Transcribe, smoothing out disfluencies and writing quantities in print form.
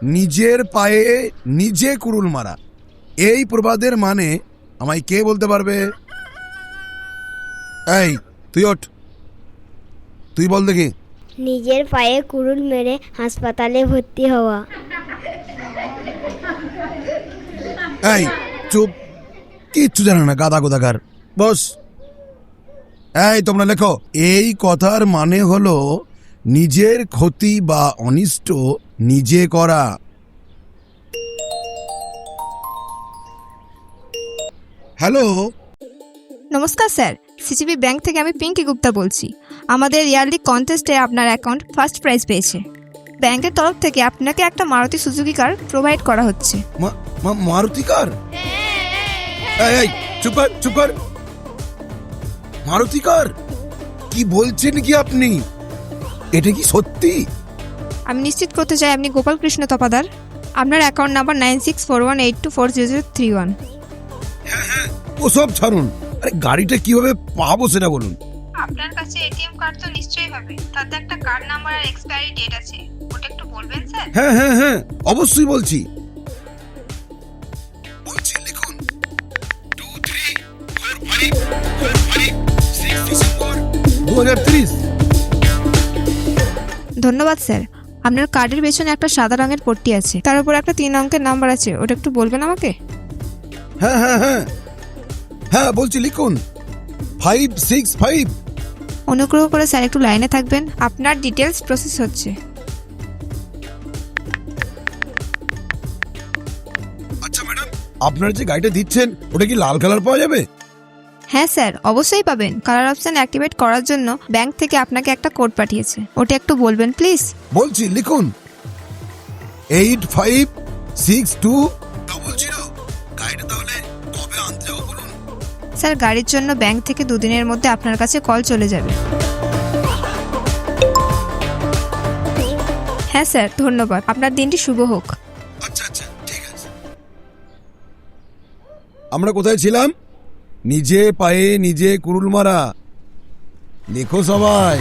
নিজের পায়ে নিজে কুড়ুল মারা, এই প্রবাদের মানে আমায় কে বলতে পারবে? এই তুই ওঠ, তুই বল দেখি। নিজের পায়ে কুড়ুল মেরে হাসপাতালে ভর্তি হওয়া। এই চুপ, কিচ্ছু জানে না গাদা গোদাগার। বস। এই তোমরা লেখো, এই কথার মানে হলো নিজের ক্ষতি বা অনিষ্ট নিজে করা। হ্যালো, নমস্কার স্যার, সিসিবি ব্যাংক থেকে আমি পিঙ্কি গুপ্তা বলছি। আমাদের ইয়ারলি কন্টেস্টে আপনার অ্যাকাউন্ট ফার্স্ট প্রাইজ পেয়েছে। ব্যাংকের তরফ থেকে আপনাকে একটা মারুতি সুজুকি কার প্রোভাইড করা হচ্ছে। মারুতি কার? এই চুপ কর, চুপ কর। মারুতি কার? কি বলছেন কি আপনি? এটা কি সত্যি? আমি নিশ্চিত করতে চাই আপনি গোপাল কৃষ্ণ তপাদার। আপনার অ্যাকাউন্ট নাম্বার 9641824031। হ্যাঁ, ওসব ছাড়ুন। আরে গাড়িটা কিভাবে পাবো সেটা বলুন। আপনার কাছে এটিএম কার্ড তো নিশ্চয়ই হবে, তাতে একটা কার্ড নাম্বার আর এক্সপায়ারি ডেট আছে, ওটা একটু বলবেন স্যার? হ্যাঁ, অবশ্যই বলছি। লিখুন 234546 ধন্যবাদ স্যার। আপনার কার্ডের পেছনে একটা সাদা রঙের পট্টি আছে, তার উপর একটা 3 অঙ্কের নাম্বার আছে, ওটা একটু বলবেন আমাকে? হ্যাঁ বলছি, লিখুন 565। অনুগ্রহ করে স্যার একটু লাইনে থাকবেন, আপনার ডিটেলস প্রসেস হচ্ছে। আচ্ছা ম্যাডাম, আপনারা যে গাড়িটা দিচ্ছেন ওটা কি লাল কালার পাওয়া যাবে? হ্যাঁ স্যার, অবশ্যই পাবেন। কালার অপশন অ্যাক্টিভেট করার জন্য ব্যাংক থেকে আপনাকে একটা কোড পাঠিয়েছে, ওটা একটু বলবেন প্লিজ? বলছি, লিখুন 856200। গাড়িটা তাহলে কবে আনতে যাবো বলুন? স্যার, গাড়ির জন্য ব্যাংক থেকে 2 দিনের মধ্যে আপনার কাছে কল চলে যাবে। হ্যাঁ স্যার, ধন্যবাদ। আপনার দিনটি শুভ হোক। আচ্ছা, ঠিক আছে। আমরা কোথায় ছিলাম? নিজে পায়ে নিজে কুড়ুল মারা। লেখো সবাই।